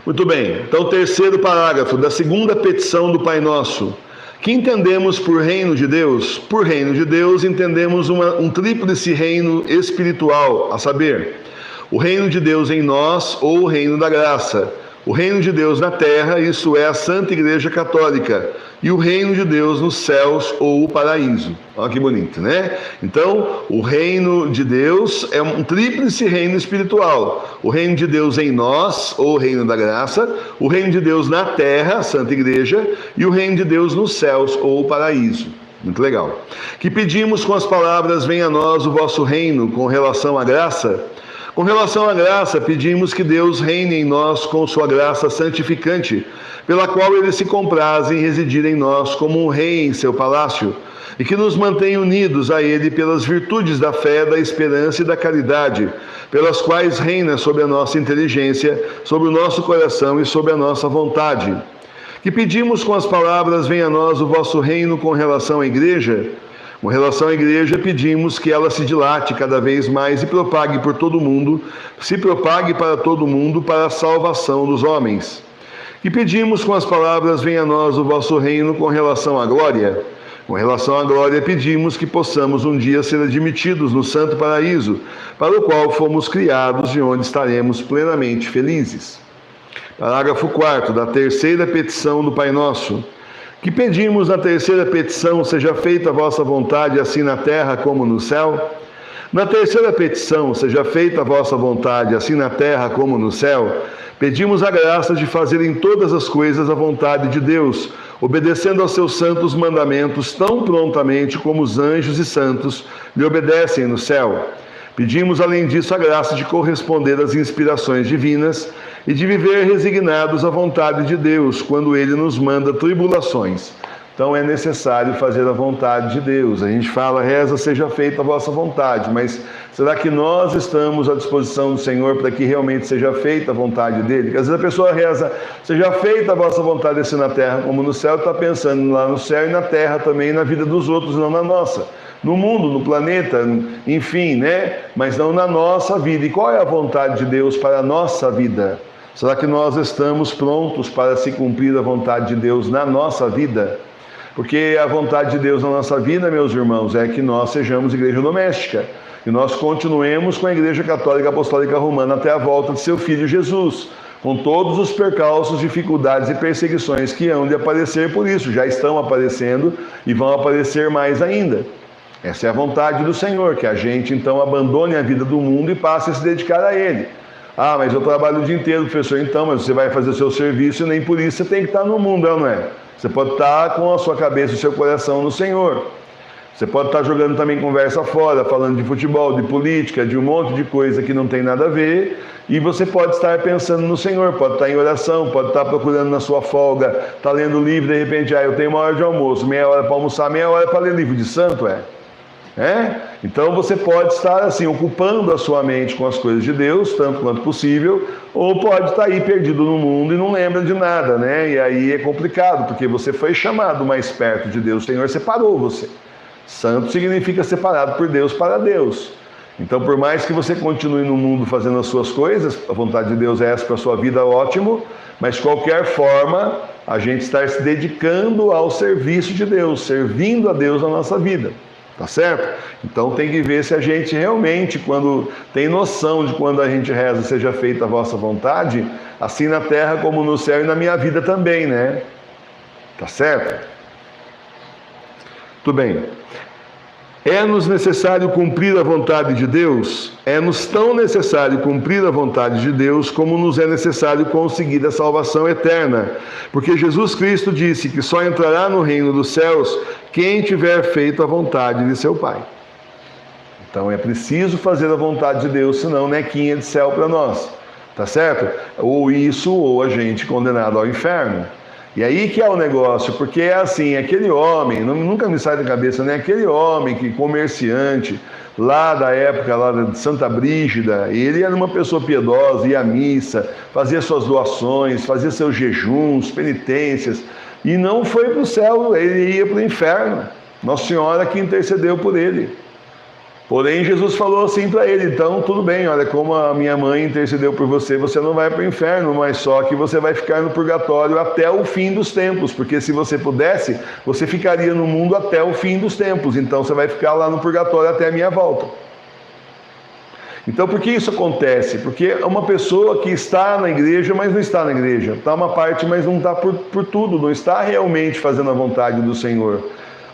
Muito bem, então terceiro parágrafo da segunda petição do Pai Nosso. Que entendemos por reino de Deus? Por reino de Deus entendemos um tríplice reino espiritual, a saber, o reino de Deus em nós ou o reino da graça. O reino de Deus na terra, isso é a Santa Igreja Católica, e o reino de Deus nos céus ou o paraíso. Olha que bonito, né? Então, o reino de Deus é um tríplice reino espiritual. O reino de Deus em nós, ou o reino da graça, o reino de Deus na terra, a Santa Igreja, e o reino de Deus nos céus ou o paraíso. Muito legal. Que pedimos com as palavras: venha a nós o vosso reino, com relação à graça. Com relação à graça, pedimos que Deus reine em nós com sua graça santificante, pela qual ele se compraz em residir em nós como um rei em seu palácio, e que nos mantenha unidos a ele pelas virtudes da fé, da esperança e da caridade, pelas quais reina sobre a nossa inteligência, sobre o nosso coração e sobre a nossa vontade. Que pedimos com as palavras: venha a nós o vosso reino com relação à igreja. Com relação à igreja, pedimos que ela se dilate cada vez mais e propague por todo o mundo, se propague para todo o mundo para a salvação dos homens. E pedimos com as palavras: venha a nós o vosso reino com relação à glória. Com relação à glória, pedimos que possamos um dia ser admitidos no santo paraíso, para o qual fomos criados e onde estaremos plenamente felizes. Parágrafo 4º da terceira petição do Pai Nosso. Que pedimos na terceira petição: seja feita a vossa vontade, assim na terra como no céu. Na terceira petição: seja feita a vossa vontade, assim na terra como no céu, pedimos a graça de fazer em todas as coisas a vontade de Deus, obedecendo aos seus santos mandamentos tão prontamente como os anjos e santos lhe obedecem no céu. Pedimos, além disso, a graça de corresponder às inspirações divinas e de viver resignados à vontade de Deus, quando Ele nos manda tribulações. Então é necessário fazer a vontade de Deus. A gente fala: reza, seja feita a vossa vontade, mas será que nós estamos à disposição do Senhor para que realmente seja feita a vontade dEle? Porque às vezes a pessoa reza: seja feita a vossa vontade, assim na terra como no céu, está pensando lá no céu e na terra também, na vida dos outros, não na nossa. No mundo, no planeta, enfim, né? Mas não na nossa vida. E qual é a vontade de Deus para a nossa vida? Será que nós estamos prontos para se cumprir a vontade de Deus na nossa vida? Porque a vontade de Deus na nossa vida, meus irmãos, é que nós sejamos igreja doméstica, que nós continuemos com a Igreja Católica Apostólica Romana até a volta de seu Filho Jesus, com todos os percalços, dificuldades e perseguições que hão de aparecer por isso, já estão aparecendo e vão aparecer mais ainda. Essa é a vontade do Senhor, que a gente então abandone a vida do mundo e passe a se dedicar a Ele. Ah, mas eu trabalho o dia inteiro, professor. Então, mas você vai fazer o seu serviço e nem por isso você tem que estar no mundo, não é? Você pode estar com a sua cabeça e o seu coração no Senhor. Você pode estar jogando também conversa fora, falando de futebol, de política, de um monte de coisa que não tem nada a ver. E você pode estar pensando no Senhor, pode estar em oração, pode estar procurando na sua folga, estar lendo livro, de repente, eu tenho uma hora de almoço, meia hora para almoçar, meia hora para ler livro de santo, Então você pode estar assim, ocupando a sua mente com as coisas de Deus, tanto quanto possível, ou pode estar aí perdido no mundo e não lembra de nada, né? E aí é complicado, porque você foi chamado mais perto de Deus, o Senhor separou você. Santo significa separado por Deus para Deus. Então, por mais que você continue no mundo fazendo as suas coisas, a vontade de Deus é essa para a sua vida, ótimo, mas de qualquer forma, a gente está se dedicando ao serviço de Deus, servindo a Deus na nossa vida. Tá certo? Então tem que ver se a gente realmente, quando tem noção de quando a gente reza, seja feita a vossa vontade, assim na terra como no céu e na minha vida também, né? Tá certo? Tudo bem. É-nos necessário cumprir a vontade de Deus? É-nos tão necessário cumprir a vontade de Deus como nos é necessário conseguir a salvação eterna. Porque Jesus Cristo disse que só entrará no reino dos céus quem tiver feito a vontade de seu Pai. Então é preciso fazer a vontade de Deus, senão nequinha de céu para nós. Tá certo? Ou isso, ou a gente condenado ao inferno. E aí que é o negócio, porque é assim, aquele homem, nunca me sai da cabeça, né? Aquele homem, que comerciante, lá da época lá de Santa Brígida, ele era uma pessoa piedosa, ia à missa, fazia suas doações, fazia seus jejuns, penitências, e não foi para o céu, ele ia para o inferno. Nossa Senhora que intercedeu por ele. Porém, Jesus falou assim para ele: então, tudo bem, olha, como a minha mãe intercedeu por você, você não vai para o inferno, mas só que você vai ficar no purgatório até o fim dos tempos, porque se você pudesse, você ficaria no mundo até o fim dos tempos, então você vai ficar lá no purgatório até a minha volta. Então, por que isso acontece? Porque é uma pessoa que está na igreja, mas não está na igreja. Está uma parte, mas não está por tudo, não está realmente fazendo a vontade do Senhor.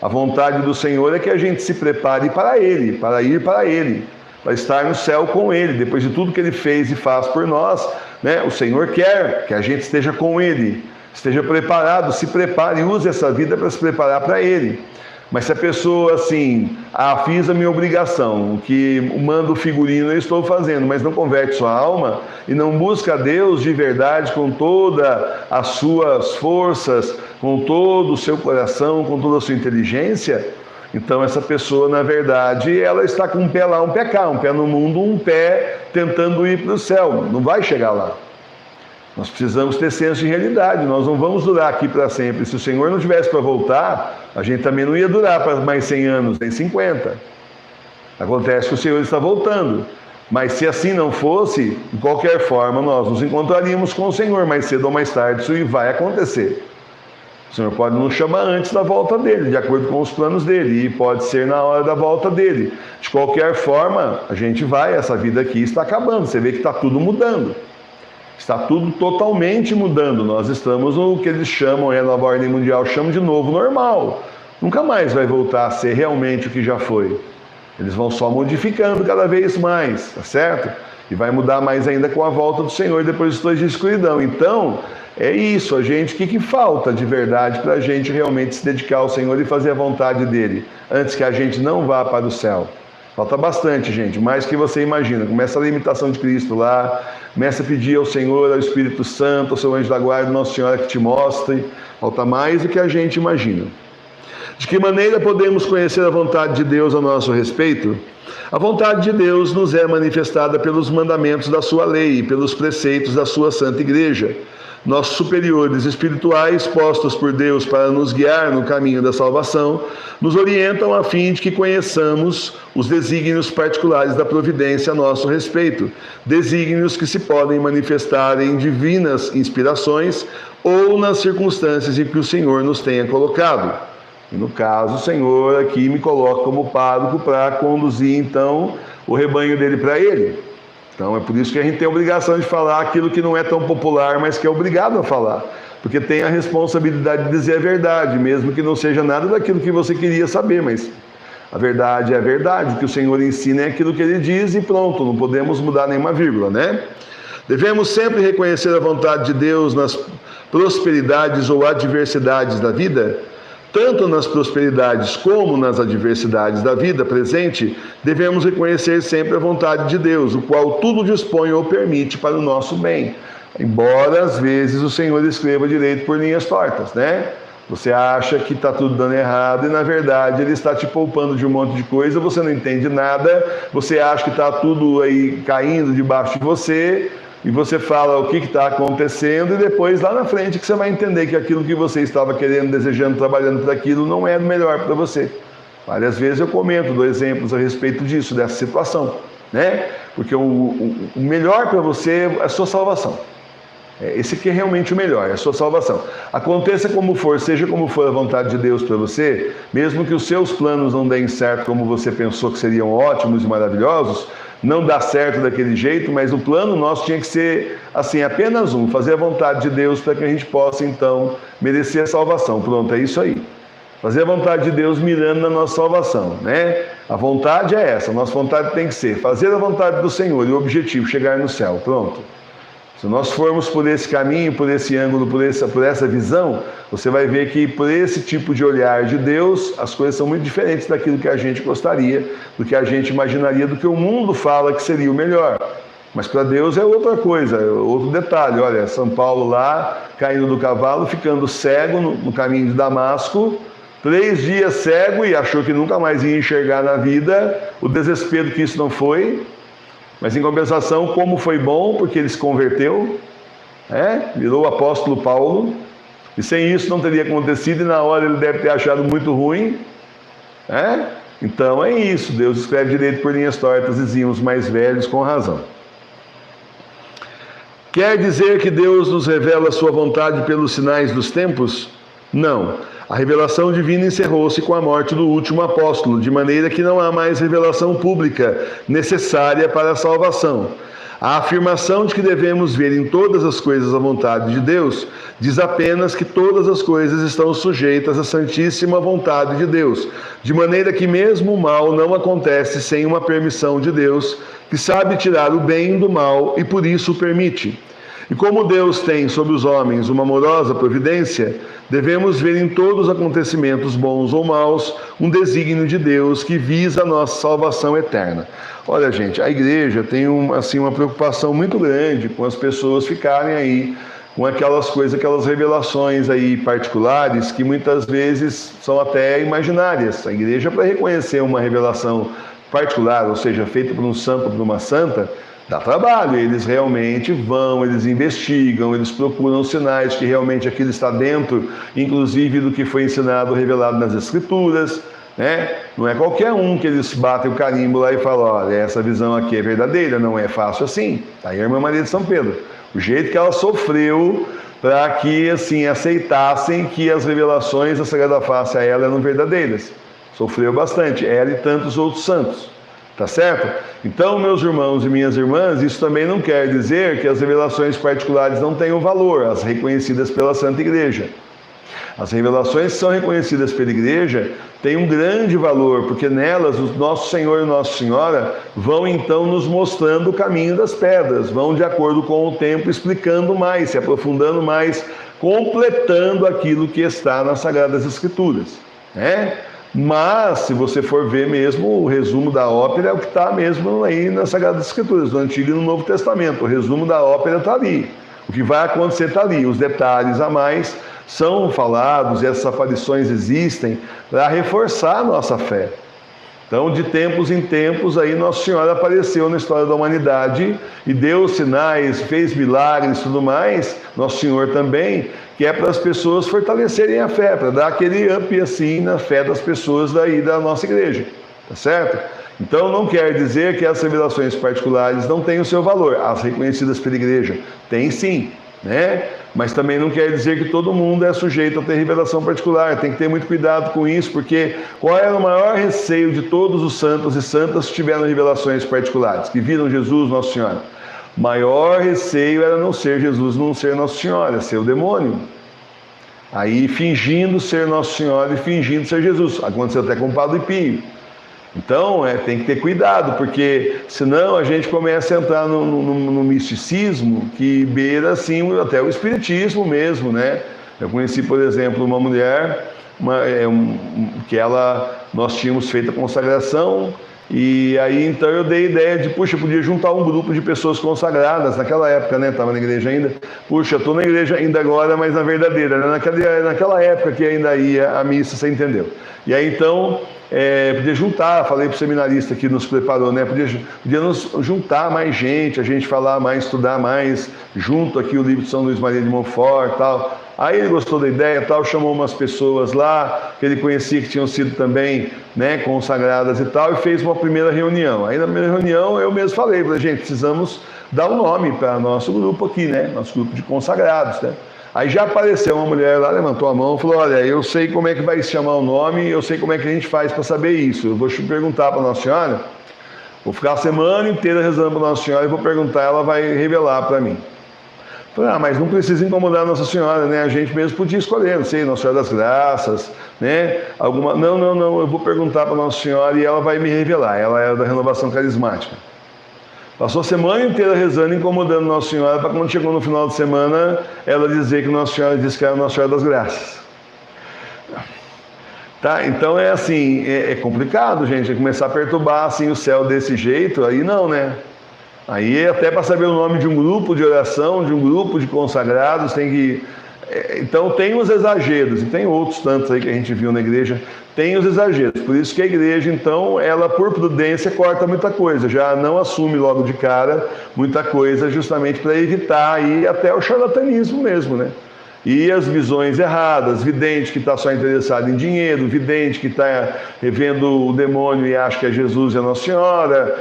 A vontade do Senhor é que a gente se prepare para Ele, para ir para Ele, para estar no céu com Ele. Depois de tudo que Ele fez e faz por nós, né, o Senhor quer que a gente esteja com Ele, esteja preparado, se prepare, use essa vida para se preparar para Ele. Mas se a pessoa assim, fiz a minha obrigação, o que manda o figurino eu estou fazendo, mas não converte sua alma e não busca a Deus de verdade com todas as suas forças, com todo o seu coração, com toda a sua inteligência, então essa pessoa, na verdade, ela está com um pé lá, um pé cá, um pé no mundo, um pé tentando ir para o céu, não vai chegar lá. Nós precisamos ter senso de realidade, nós não vamos durar aqui para sempre. Se o Senhor não tivesse para voltar, a gente também não ia durar para mais 100 anos, nem 50. Acontece que o Senhor está voltando. Mas se assim não fosse, de qualquer forma, nós nos encontraríamos com o Senhor mais cedo ou mais tarde, isso vai acontecer. O Senhor pode nos chamar antes da volta dele, de acordo com os planos dele, e pode ser na hora da volta dele. De qualquer forma, a gente vai, essa vida aqui está acabando, você vê que está tudo mudando. Está tudo totalmente mudando. Nós estamos no que eles chamam, a nova ordem mundial chama de novo normal. Nunca mais vai voltar a ser realmente o que já foi. Eles vão só modificando cada vez mais, tá certo? E vai mudar mais ainda com a volta do Senhor depois dos 2 dias de escuridão. Então, é isso, a gente, o que falta de verdade para a gente realmente se dedicar ao Senhor e fazer a vontade dele, antes que a gente não vá para o céu? Falta bastante, gente, mais que você imagina. Começa a imitação de Cristo lá, começa a pedir ao Senhor, ao Espírito Santo, ao seu anjo da guarda, Nossa Senhora que te mostre. Falta mais do que a gente imagina. De que maneira podemos conhecer a vontade de Deus a nosso respeito? A vontade de Deus nos é manifestada pelos mandamentos da sua lei e pelos preceitos da sua santa igreja. Nossos superiores espirituais, postos por Deus para nos guiar no caminho da salvação, nos orientam a fim de que conheçamos os desígnios particulares da providência a nosso respeito, desígnios que se podem manifestar em divinas inspirações ou nas circunstâncias em que o Senhor nos tenha colocado. E no caso, o Senhor aqui me coloca como pároco para conduzir, então, o rebanho dele para ele. Então é por isso que a gente tem a obrigação de falar aquilo que não é tão popular, mas que é obrigado a falar. Porque tem a responsabilidade de dizer a verdade, mesmo que não seja nada daquilo que você queria saber, mas a verdade é a verdade. O que o Senhor ensina é aquilo que Ele diz e pronto, não podemos mudar nenhuma vírgula, né? Devemos sempre reconhecer a vontade de Deus nas prosperidades ou adversidades da vida. Tanto nas prosperidades como nas adversidades da vida presente, devemos reconhecer sempre a vontade de Deus, o qual tudo dispõe ou permite para o nosso bem. Embora, às vezes, o Senhor escreva direito por linhas tortas, né? Você acha que está tudo dando errado e, na verdade, Ele está te poupando de um monte de coisa, você não entende nada, você acha que está tudo aí caindo debaixo de você, e você fala o que está acontecendo e depois lá na frente que você vai entender que aquilo que você estava querendo, desejando, trabalhando para aquilo não é o melhor para você. Várias vezes eu comento, dou exemplos a respeito disso, dessa situação, né? Porque o melhor para você é a sua salvação. Esse aqui é realmente o melhor, é a sua salvação. Aconteça como for, seja como for a vontade de Deus para você, mesmo que os seus planos não deem certo como você pensou que seriam ótimos e maravilhosos, não dá certo daquele jeito, mas o plano nosso tinha que ser, assim, apenas um, fazer a vontade de Deus para que a gente possa, então, merecer a salvação. Pronto, é isso aí. Fazer a vontade de Deus mirando na nossa salvação, né? A vontade é essa, a nossa vontade tem que ser fazer a vontade do Senhor e o objetivo, chegar no céu. Pronto. Se nós formos por esse caminho, por esse ângulo, por essa visão, você vai ver que por esse tipo de olhar de Deus, as coisas são muito diferentes daquilo que a gente gostaria, do que a gente imaginaria, do que o mundo fala que seria o melhor. Mas para Deus é outra coisa, é outro detalhe. Olha, São Paulo lá, caindo do cavalo, ficando cego no caminho de Damasco, 3 dias cego e achou que nunca mais ia enxergar na vida, o desespero que isso não foi. Mas em compensação, como foi bom, porque ele se converteu, virou o apóstolo Paulo, e sem isso não teria acontecido, e na hora ele deve ter achado muito ruim, Então é isso, Deus escreve direito por linhas tortas, diziam os mais velhos com razão. Quer dizer que Deus nos revela a sua vontade pelos sinais dos tempos? Não. A revelação divina encerrou-se com a morte do último apóstolo, de maneira que não há mais revelação pública necessária para a salvação. A afirmação de que devemos ver em todas as coisas a vontade de Deus diz apenas que todas as coisas estão sujeitas à santíssima vontade de Deus, de maneira que mesmo o mal não acontece sem uma permissão de Deus, que sabe tirar o bem do mal e por isso o permite. E como Deus tem sobre os homens uma amorosa providência, devemos ver em todos os acontecimentos bons ou maus um desígnio de Deus que visa a nossa salvação eterna. Olha, gente, a igreja tem uma preocupação muito grande com as pessoas ficarem aí com aquelas coisas, aquelas revelações aí particulares que muitas vezes são até imaginárias. A igreja, para reconhecer uma revelação particular, ou seja, feita por um santo ou por uma santa, dá trabalho. Eles realmente vão, eles investigam, eles procuram sinais que realmente aquilo está dentro, inclusive do que foi ensinado, revelado nas Escrituras, né? Não é qualquer um que eles batem o carimbo lá e falam, olha, essa visão aqui é verdadeira. Não é fácil assim. Aí a irmã Maria de São Pedro, o jeito que ela sofreu para que assim aceitassem que as revelações da Sagrada Face a ela eram verdadeiras. Sofreu bastante, ela e tantos outros santos. Tá certo? Então, meus irmãos e minhas irmãs, isso também não quer dizer que as revelações particulares não tenham valor, as reconhecidas pela Santa Igreja. As revelações que são reconhecidas pela Igreja têm um grande valor, porque nelas o nosso Senhor e Nossa Senhora vão então nos mostrando o caminho das pedras, vão de acordo com o tempo explicando mais, se aprofundando mais, completando aquilo que está nas Sagradas Escrituras, né? Mas, se você for ver mesmo, o resumo da ópera é o que está mesmo aí nas Sagradas Escrituras, no Antigo e no Novo Testamento. O resumo da ópera está ali. O que vai acontecer está ali. Os detalhes a mais são falados e essas aparições existem para reforçar a nossa fé. Então, de tempos em tempos, aí Nossa Senhora apareceu na história da humanidade e deu sinais, fez milagres e tudo mais, Nosso Senhor também, que é para as pessoas fortalecerem a fé, para dar aquele up assim na fé das pessoas daí da nossa igreja, tá certo? Então não quer dizer que as revelações particulares não tenham o seu valor, as reconhecidas pela igreja tem sim, né? Mas também não quer dizer que todo mundo é sujeito a ter revelação particular. Tem que ter muito cuidado com isso, porque qual era o maior receio de todos os santos e santas que tiveram revelações particulares, que viram Jesus, Nossa Senhora? Maior receio era não ser Jesus, não ser Nossa Senhora, ser o demônio. Aí fingindo ser Nossa Senhora e fingindo ser Jesus. Aconteceu até com o Padre Pio. Então, tem que ter cuidado, porque senão a gente começa a entrar no misticismo que beira, assim, até o espiritismo mesmo, né? Eu conheci, por exemplo, uma mulher, que nós tínhamos feito a consagração, e aí então eu dei a ideia de, puxa, eu podia juntar um grupo de pessoas consagradas, naquela época, né? Estava na igreja ainda. Puxa, estou na igreja ainda agora, mas na verdadeira, né? Naquela época que ainda ia a missa, você entendeu? E aí então... podia juntar, falei para o seminarista que nos preparou, né? Podia nos juntar mais gente, a gente falar mais, estudar mais, junto aqui o livro de São Luís Maria de Montfort e tal. Aí ele gostou da ideia e tal, chamou umas pessoas lá, que ele conhecia que tinham sido também, né, consagradas e tal, e fez uma primeira reunião. Aí na primeira reunião eu mesmo falei, gente, precisamos dar um nome para nosso grupo aqui, né? Nosso grupo de consagrados, né? Aí já apareceu uma mulher lá, levantou a mão e falou, olha, eu sei como é que vai se chamar o nome, eu sei como é que a gente faz para saber isso. Eu vou te perguntar para Nossa Senhora, vou ficar a semana inteira rezando para Nossa Senhora e vou perguntar, ela vai revelar para mim. Falei, mas não precisa incomodar Nossa Senhora, né? A gente mesmo podia escolher, não sei, Nossa Senhora das Graças, né? Não, eu vou perguntar para Nossa Senhora e ela vai me revelar. Ela é da Renovação Carismática. Passou a semana inteira rezando, incomodando Nossa Senhora, para quando chegou no final de semana, ela dizer que Nossa Senhora disse que era Nossa Senhora das Graças. Tá? Então é assim, é complicado, gente, começar a perturbar assim, o céu desse jeito, aí não, né? Aí até para saber o nome de um grupo de oração, de um grupo de consagrados, tem que... Então tem os exageros, e tem outros tantos aí que a gente viu na igreja, tem os exageros. Por isso que a igreja, então, ela por prudência corta muita coisa, já não assume logo de cara muita coisa, justamente para evitar aí até o charlatanismo mesmo, né? E as visões erradas, vidente que está só interessado em dinheiro, vidente que está revendo o demônio e acha que é Jesus e a Nossa Senhora,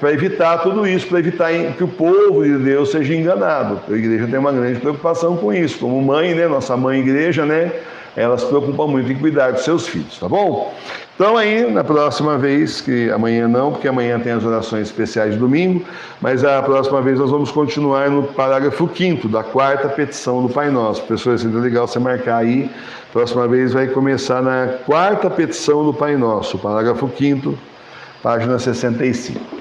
para evitar tudo isso, para evitar que o povo de Deus seja enganado. A igreja tem uma grande preocupação com isso, como mãe, né, nossa mãe igreja, né, ela se preocupa muito em cuidar dos seus filhos, tá bom? Então aí, na próxima vez, que amanhã não, porque amanhã tem as orações especiais de domingo, mas a próxima vez nós vamos continuar no parágrafo 5º da 4ª petição do Pai Nosso. Pessoal, é legal você marcar aí. Próxima vez vai começar na 4ª petição do Pai Nosso, parágrafo 5º, página 65.